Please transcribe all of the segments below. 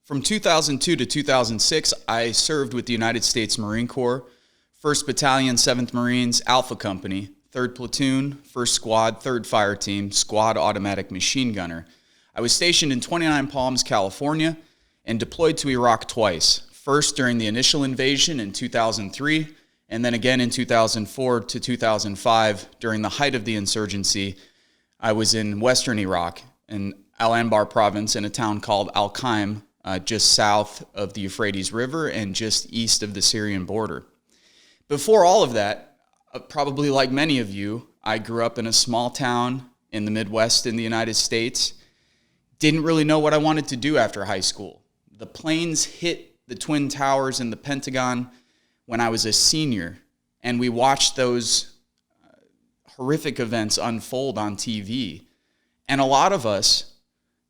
From 2002 to 2006, I served with the United States Marine Corps, 1st Battalion, 7th Marines, Alpha Company, 3rd Platoon, 1st Squad, 3rd Fire Team, Squad Automatic Machine Gunner. I was stationed in 29 Palms, California, and deployed to Iraq twice. First during the initial invasion in 2003, and then again in 2004 to 2005 during the height of the insurgency. I was in western Iraq, in Al-Anbar province, in a town called Al-Qaim, just south of the Euphrates River and just east of the Syrian border. Before all of that, probably like many of you, I grew up in a small town in the Midwest in the United States. Didn't really know what I wanted to do after high school. The planes hit the Twin Towers and the Pentagon when I was a senior, and we watched those horrific events unfold on TV. And a lot of us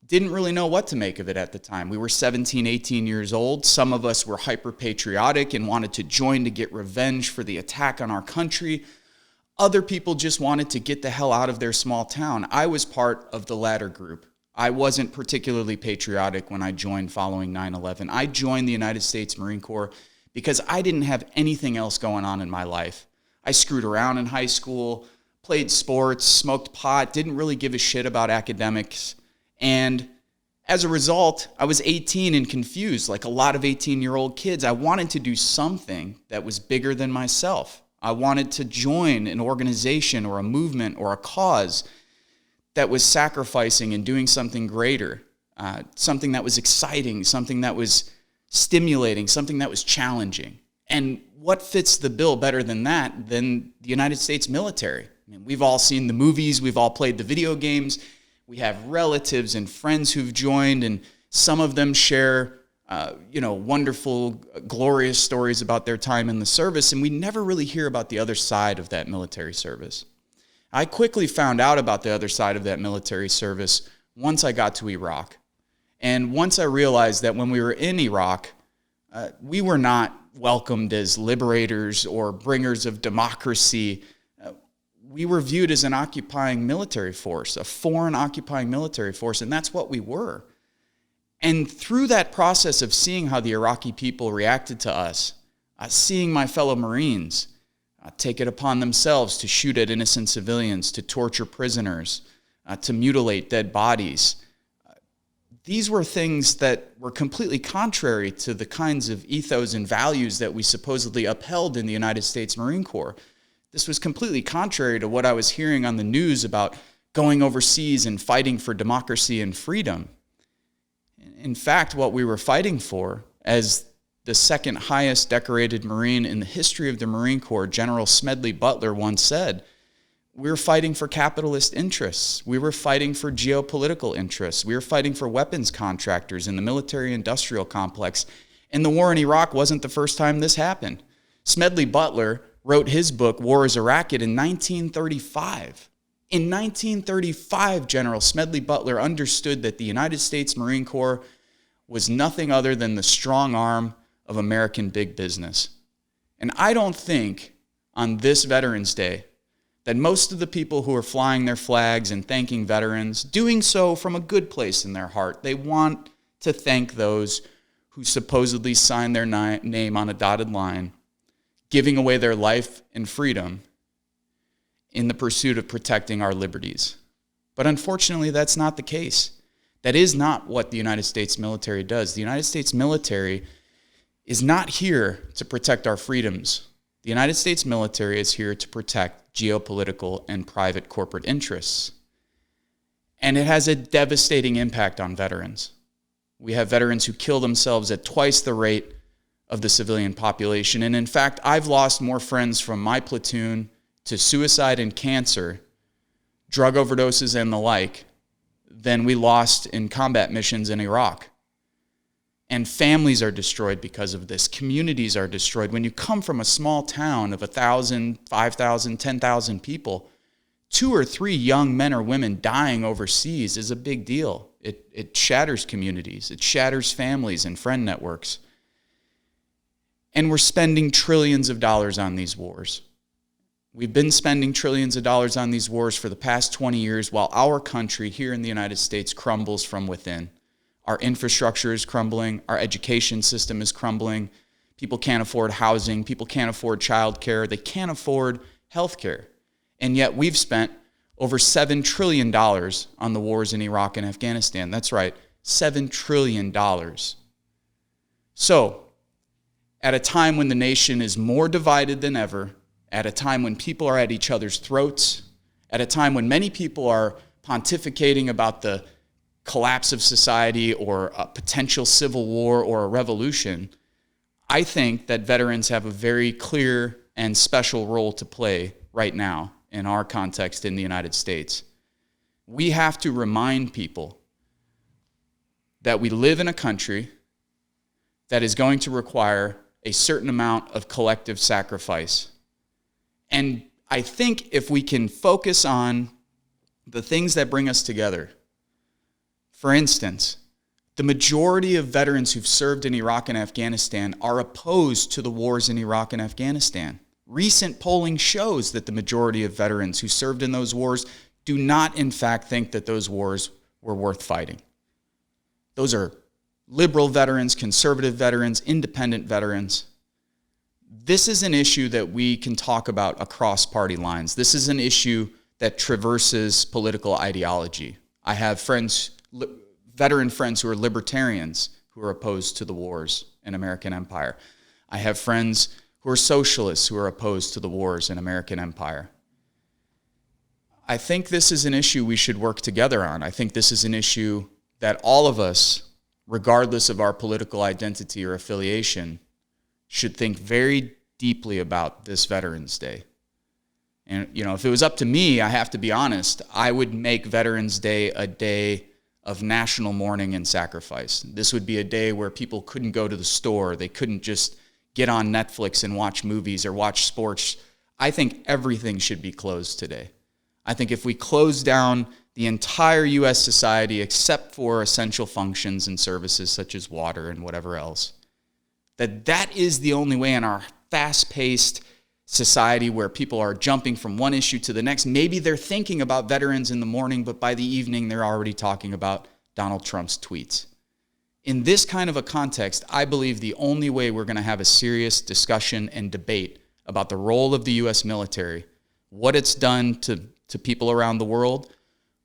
didn't really know what to make of it at the time. We were 17, 18 years old. Some of us were hyper-patriotic and wanted to join to get revenge for the attack on our country. Other people just wanted to get the hell out of their small town. I was part of the latter group. I wasn't particularly patriotic when I joined following 9/11. I joined the United States Marine Corps because I didn't have anything else going on in my life. I screwed around in high school, played sports, smoked pot, didn't really give a shit about academics. And as a result, I was 18 and confused, like a lot of 18-year-old kids. I wanted to do something that was bigger than myself. I wanted to join an organization or a movement or a cause that was sacrificing and doing something greater, something that was exciting, something that was stimulating, something that was challenging. And what fits the bill better than that than the United States military? I mean, we've all seen the movies, we've all played the video games. We have relatives and friends who've joined, and some of them share, wonderful, glorious stories about their time in the service, and we never really hear about the other side of that military service. I quickly found out about the other side of that military service once I got to Iraq. And once I realized that when we were in Iraq, we were not welcomed as liberators or bringers of democracy. We were viewed as an occupying military force, a foreign occupying military force, and that's what we were. And through that process of seeing how the Iraqi people reacted to us, seeing my fellow Marines take it upon themselves to shoot at innocent civilians, to torture prisoners, to mutilate dead bodies, these were things that were completely contrary to the kinds of ethos and values that we supposedly upheld in the United States Marine Corps. This was completely contrary to what I was hearing on the news about going overseas and fighting for democracy and freedom. In fact, what we were fighting for, as the second highest decorated Marine in the history of the Marine Corps, General Smedley Butler, once said, we were fighting for capitalist interests. We were fighting for geopolitical interests. We were fighting for weapons contractors in the military-industrial complex. And the war in Iraq wasn't the first time this happened. Smedley Butler wrote his book, War is a Racket, in 1935. In 1935, General Smedley Butler understood that the United States Marine Corps was nothing other than the strong arm of American big business. And I don't think on this Veterans Day that most of the people who are flying their flags and thanking veterans, doing so from a good place in their heart, they want to thank those who supposedly signed their name on a dotted line, giving away their life and freedom in the pursuit of protecting our liberties. But unfortunately, that's not the case. That is not what the United States military does. The United States military is not here to protect our freedoms. The United States military is here to protect geopolitical and private corporate interests. And it has a devastating impact on veterans. We have veterans who kill themselves at twice the rate of the civilian population. And in fact, I've lost more friends from my platoon to suicide and cancer, drug overdoses and the like, than we lost in combat missions in Iraq. And families are destroyed because of this. Communities are destroyed. When you come from a small town of 1,000, 5,000, 10,000 people, 2 or 3 young men or women dying overseas is a big deal. It shatters communities. It shatters families and friend networks. And we're spending trillions of dollars on these wars. We've been spending trillions of dollars on these wars for the past 20 years while our country here in the United States crumbles from within. Our infrastructure is crumbling. Our education system is crumbling. People can't afford housing. People can't afford childcare. They can't afford healthcare. And yet we've spent over $7 trillion on the wars in Iraq and Afghanistan. That's right, $7 trillion. So, at a time when the nation is more divided than ever, at a time when people are at each other's throats, at a time when many people are pontificating about the collapse of society or a potential civil war or a revolution, I think that veterans have a very clear and special role to play right now in our context in the United States. We have to remind people that we live in a country that is going to require a certain amount of collective sacrifice. And I think if we can focus on the things that bring us together, for instance, the majority of veterans who've served in Iraq and Afghanistan are opposed to the wars in Iraq and Afghanistan. Recent polling shows that the majority of veterans who served in those wars do not, in fact, think that those wars were worth fighting. Those are liberal veterans, conservative veterans, independent veterans. This is an issue that we can talk about across party lines. This is an issue that traverses political ideology. I have friends, veteran friends who are libertarians who are opposed to the wars in American empire. I have friends who are socialists who are opposed to the wars in American empire. I think this is an issue we should work together on. I think this is an issue that all of us, regardless of our political identity or affiliation, should think very deeply about this Veterans Day. And, if it was up to me, I have to be honest, I would make Veterans Day a day of national mourning and sacrifice. This would be a day where people couldn't go to the store. They couldn't just get on Netflix and watch movies or watch sports. I think everything should be closed today. I think if we close down the entire U.S. society except for essential functions and services such as water and whatever else, that is the only way in our fast-paced society where people are jumping from one issue to the next. Maybe they're thinking about veterans in the morning, but by the evening they're already talking about Donald Trump's tweets. In this kind of a context, I believe the only way we're going to have a serious discussion and debate about the role of the U.S. military, what it's done to people around the world,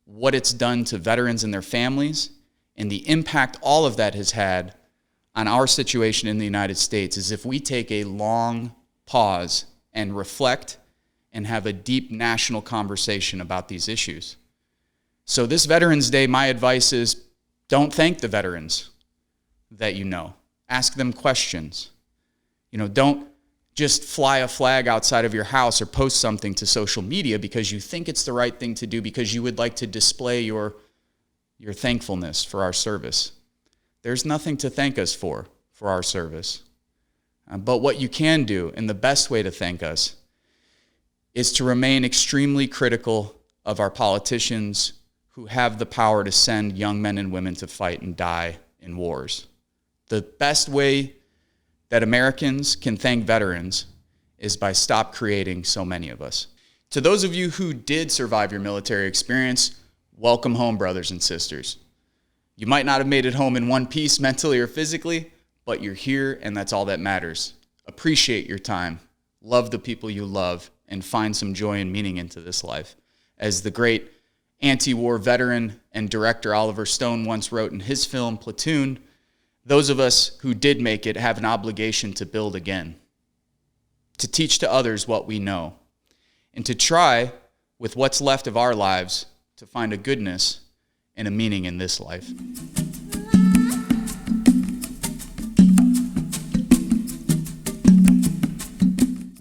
what it's done to veterans and their families, and the impact all of that has had on our situation in the United States, is if we take a long pause and reflect and have a deep national conversation about these issues. So this Veterans Day, my advice is don't thank the veterans that you know. Ask them questions. Don't just fly a flag outside of your house or post something to social media because you think it's the right thing to do, because you would like to display your thankfulness for our service. There's nothing to thank us for our service. But what you can do, and the best way to thank us, is to remain extremely critical of our politicians who have the power to send young men and women to fight and die in wars. The best way that Americans can thank veterans is by stop creating so many of us. To those of you who did survive your military experience, welcome home, brothers and sisters. You might not have made it home in one piece mentally or physically, but you're here, and that's all that matters. Appreciate your time, love the people you love, and find some joy and meaning into this life. As the great anti-war veteran and director Oliver Stone once wrote in his film Platoon, those of us who did make it have an obligation to build again, to teach to others what we know, and to try, with what's left of our lives, to find a goodness and a meaning in this life.